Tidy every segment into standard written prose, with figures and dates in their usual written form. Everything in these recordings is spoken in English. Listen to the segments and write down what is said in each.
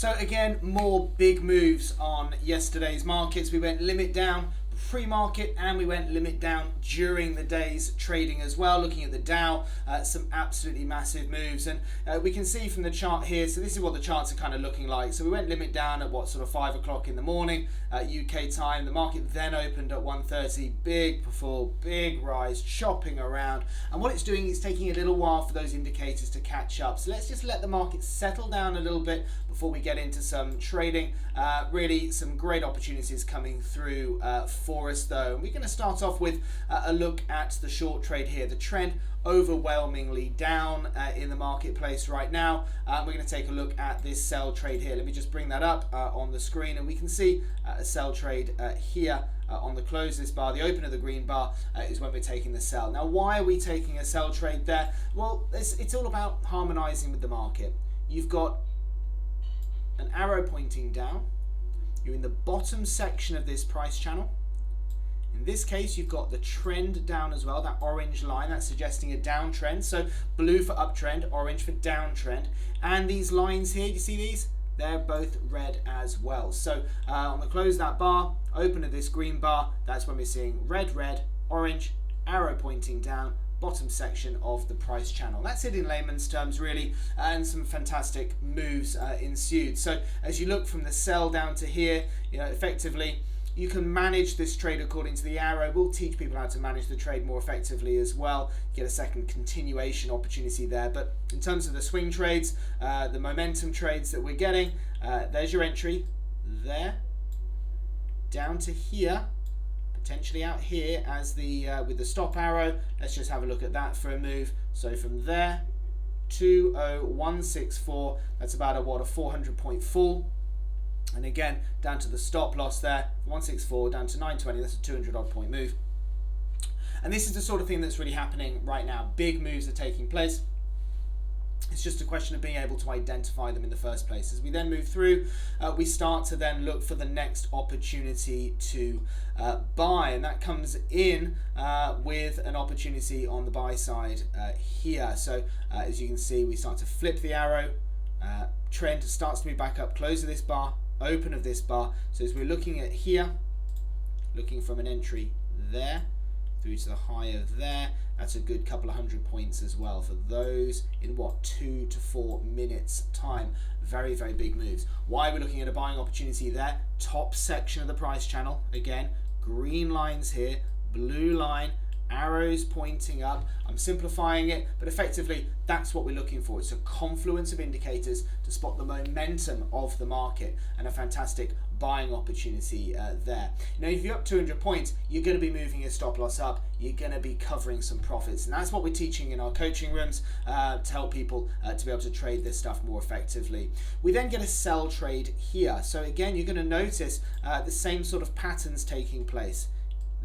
So again, more big moves on yesterday's markets. We went limit down pre-market and we went limit down during the day's trading as well. Looking at the Dow, some absolutely massive moves, and we can see from the chart here, so this is what the charts are kind of looking like. So we went limit down at what, sort of 5 o'clock in the morning UK time. The market then opened at 1:30, big fall, big rise, chopping around, and what it's doing is taking a little while for those indicators to catch up. So let's just let the market settle down a little bit before we get into some trading. Really some great opportunities coming through for us though. And we're going to start off with a look at the short trade here. The trend overwhelmingly down in the marketplace right now. We're going to take a look at this sell trade here. Let me just bring that up on the screen, and we can see a sell trade here on the close of this bar. The open of the green bar is when we're taking the sell. Now, why are we taking a sell trade there? Well, it's all about harmonizing with the market. You've got an arrow pointing down. You're in the bottom section of this price channel. In this case, you've got the trend down as well, that orange line, that's suggesting a downtrend. So blue for uptrend, orange for downtrend. And these lines here, you see these? They're both red as well. So on the close of that bar, open of this green bar, that's when we're seeing red, red, orange, arrow pointing down, bottom section of the price channel. That's it in layman's terms really, and some fantastic moves ensued. So as you look from the sell down to here, effectively you can manage this trade according to the arrow. We'll teach people how to manage the trade more effectively as well. Get a second continuation opportunity there. But in terms of the swing trades, the momentum trades that we're getting, there's your entry there, down to here, potentially out here as the with the stop arrow. Let's just have a look at that for a move. So from there, 20164, that's about a 400-point fall. And again, down to the stop loss there, 164 down to 920, that's a 200-odd point move. And this is the sort of thing that's really happening right now. Big moves are taking place. It's just a question of being able to identify them in the first place. As we then move through, we start to then look for the next opportunity to buy, and that comes in with an opportunity on the buy side here. So as you can see, we start to flip the arrow, trend starts to move back up, close of this bar, open of this bar. So as we're looking at here, looking from an entry there through to the high of there, that's a good couple of 100 points as well for those in what, 2 to 4 minutes time. Very, very big moves. Why we're looking at a buying opportunity there? Top section of the price channel, again, green lines here, blue line, arrows pointing up. I'm simplifying it, but effectively that's what we're looking for. It's a confluence of indicators to spot the momentum of the market, and a fantastic buying opportunity there. If you're up 200 points, you're going to be moving your stop loss up, you're going to be covering some profits, and that's what we're teaching in our coaching rooms to help people to be able to trade this stuff more effectively. We then get a sell trade here. So again, you're going to notice the same sort of patterns taking place.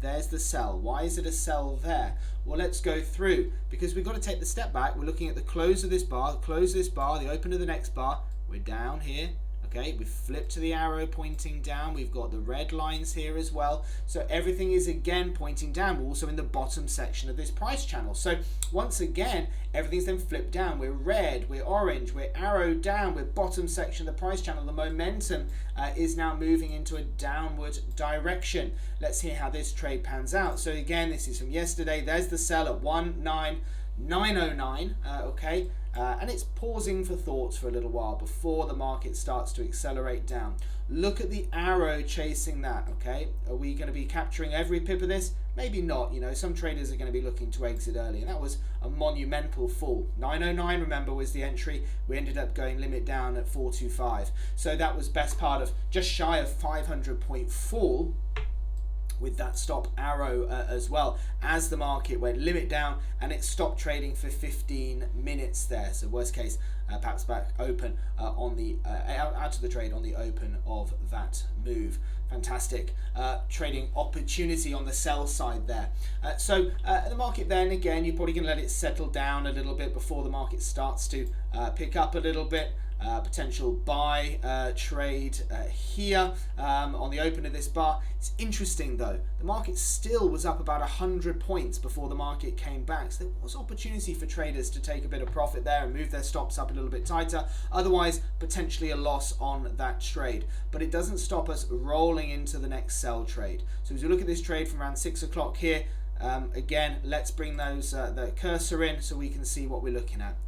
There's the sell. Why is it a sell there? Well, let's go through, because we've got to take the step back. We're looking at the close of this bar, the open of the next bar. We're down here. Okay, we've flipped to the arrow pointing down. We've got the red lines here as well. So everything is again pointing down. We're also in the bottom section of this price channel. So once again, everything's then flipped down. We're red, we're orange, we're arrowed down, we're bottom section of the price channel. The momentum is now moving into a downward direction. Let's hear how this trade pans out. So again, this is from yesterday. There's the sell at 19909. Okay. And it's pausing for thoughts for a little while before the market starts to accelerate down. Look at the arrow chasing that, okay? Are we going to be capturing every pip of this? Maybe not. Some traders are going to be looking to exit early, and that was a monumental fall. 909, remember, was the entry. We ended up going limit down at 425. So that was best part of just shy of 500-point fall, with that stop arrow as well, as the market went limit down and it stopped trading for 15 minutes there. So worst case, perhaps back open on the out of the trade on the open of that move. Fantastic trading opportunity on the sell side there. So the market then, again, you're probably going to let it settle down a little bit before the market starts to pick up a little bit. potential buy trade here on the open of this bar. It's interesting though, the market still was up about 100 points before the market came back, so there was opportunity for traders to take a bit of profit there and move their stops up a little bit tighter, otherwise potentially a loss on that trade. But it doesn't stop us rolling into the next sell trade. So as we look at this trade from around 6 o'clock here, again, let's bring those the cursor in so we can see what we're looking at.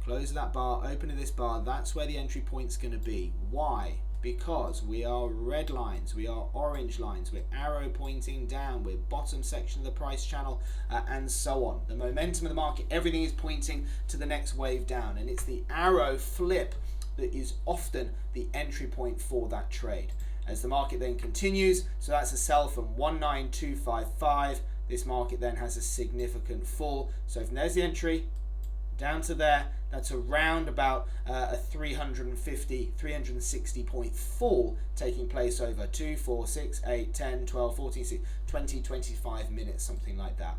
Close that bar, open of this bar, that's where the entry point's going to be. Why? Because we are red lines, we are orange lines, we're arrow pointing down, we're bottom section of the price channel, and so on. The momentum of the market, everything is pointing to the next wave down, and it's the arrow flip that is often the entry point for that trade. As the market then continues, so that's a sell from 19255, this market then has a significant fall. So from there's the entry, down to there, that's around about a 360 point fall taking place over 2, 4, 6, 8, 10, 12, 14, 20, 25 minutes, something like that.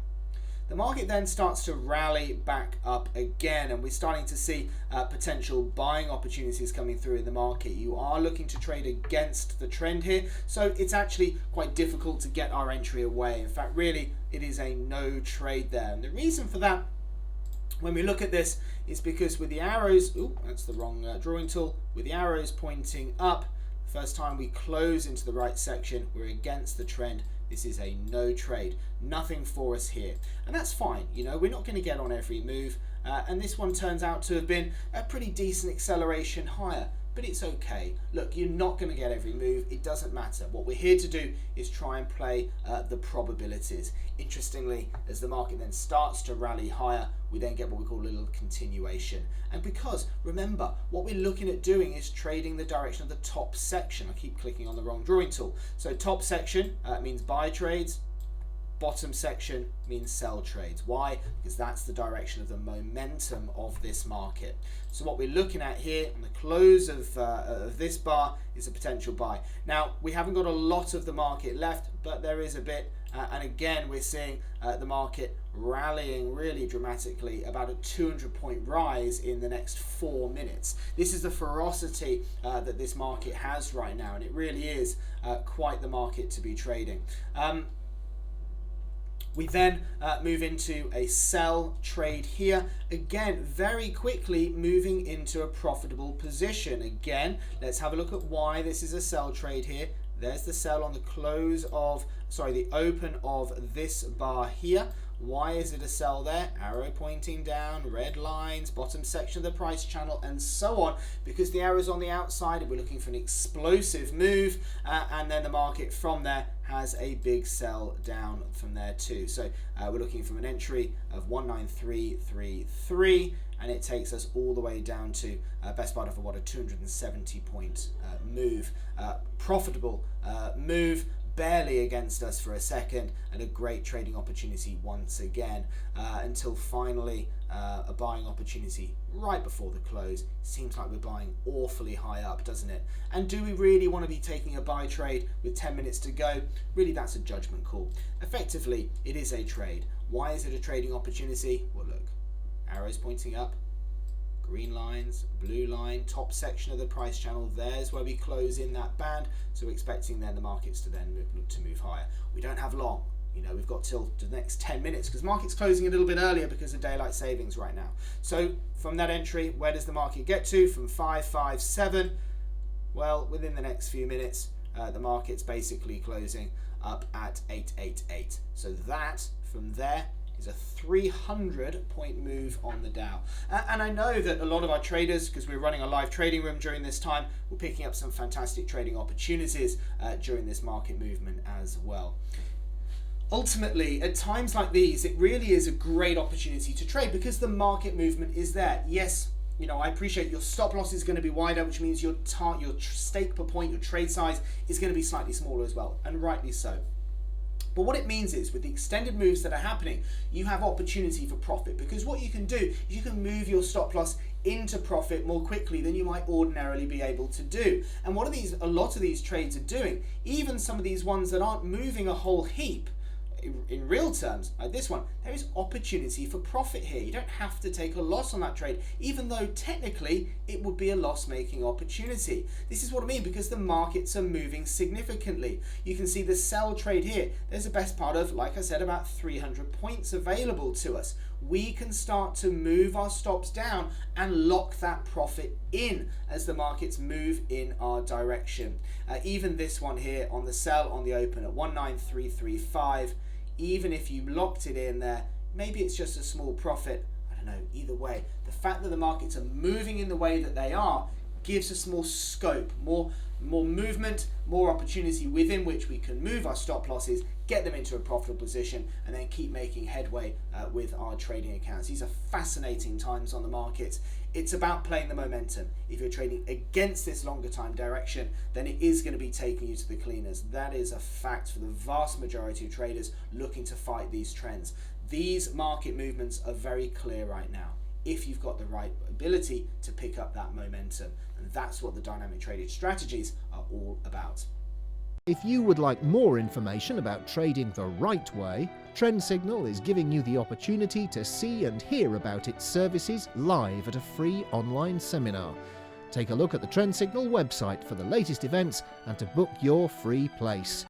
The market then starts to rally back up again, and we're starting to see potential buying opportunities coming through in the market. You are looking to trade against the trend here, so it's actually quite difficult to get our entry away. In fact, really, it is a no trade there. And the reason for that, when we look at this, is because with the arrows, that's the wrong drawing tool, with the arrows pointing up, first time we close into the right section, we're against the trend. This is a no trade, nothing for us here, and that's fine. You know, we're not going to get on every move, and this one turns out to have been a pretty decent acceleration higher, but it's okay. Look, you're not going to get every move, it doesn't matter. What we're here to do is try and play the probabilities. Interestingly, as the market then starts to rally higher, we then get what we call a little continuation. And because, remember, what we're looking at doing is trading the direction of the top section. I keep clicking on the wrong drawing tool. So top section means buy trades, bottom section means sell trades. Why? Because that's the direction of the momentum of this market. So what we're looking at here on the close of this bar is a potential buy. Now, we haven't got a lot of the market left, but there is a bit. And again, we're seeing the market rallying really dramatically, about a 200 point rise in the next 4 minutes. This is the ferocity that this market has right now, and it really is quite the market to be trading. We then move into a sell trade here. Again, very quickly moving into a profitable position. Again, let's have a look at why this is a sell trade here. There's the sell on the the open of this bar here. Why is it a sell there? Arrow pointing down, red lines, bottom section of the price channel, and so on. Because the arrow's on the outside, we're looking for an explosive move, and then the market from there has a big sell down from there too. So we're looking from an entry of 19333, and it takes us all the way down to best part of a 270 point move. Profitable move, barely against us for a second, and a great trading opportunity once again, until finally a buying opportunity right before the close. Seems like we're buying awfully high up, doesn't it? And do we really want to be taking a buy trade with 10 minutes to go? Really, that's a judgment call. Effectively, it is a trade. Why is it a trading opportunity? Well, look, arrows pointing up, green lines, blue line, top section of the price channel, there's where we close in that band. So we're expecting then the markets to then look to move higher. We don't have long, you know, we've got till the next 10 minutes because market's closing a little bit earlier because of daylight savings right now. So from that entry, where does the market get to? From 557, well, within the next few minutes, the market's basically closing up at 888. So that, from there, is a 300 point move on the Dow. And I know that a lot of our traders, because we're running a live trading room during this time, we're picking up some fantastic trading opportunities during this market movement as well. Ultimately, at times like these, it really is a great opportunity to trade because the market movement is there. Yes, you know, I appreciate your stop loss is going to be wider, which means your stake per point, your trade size is going to be slightly smaller as well, and rightly so. But what it means is with the extended moves that are happening, you have opportunity for profit, because what you can do is you can move your stop loss into profit more quickly than you might ordinarily be able to do. And what a lot of these trades are doing, even some of these ones that aren't moving a whole heap, in real terms, like this one, there is opportunity for profit here. You don't have to take a loss on that trade, even though technically it would be a loss-making opportunity. This is what I mean, because the markets are moving significantly. You can see the sell trade here. There's a best part of, like I said, about 300 points available to us. We can start to move our stops down and lock that profit in as the markets move in our direction. Even this one here on the sell on the open at 19335, even if you locked it in there, maybe it's just a small profit. I don't know, either way, the fact that the markets are moving in the way that they are gives us more scope, more movement, more opportunity within which we can move our stop losses, get them into a profitable position, and then keep making headway with our trading accounts. These are fascinating times on the markets. It's about playing the momentum. If you're trading against this longer time direction, then it is going to be taking you to the cleaners. That is a fact for the vast majority of traders looking to fight these trends. These market movements are very clear right now, if you've got the right ability to pick up that momentum. And that's what the dynamic trading strategies are all about. If you would like more information about trading the right way, Trend Signal is giving you the opportunity to see and hear about its services live at a free online seminar. Take a look at the Trend Signal website for the latest events and to book your free place.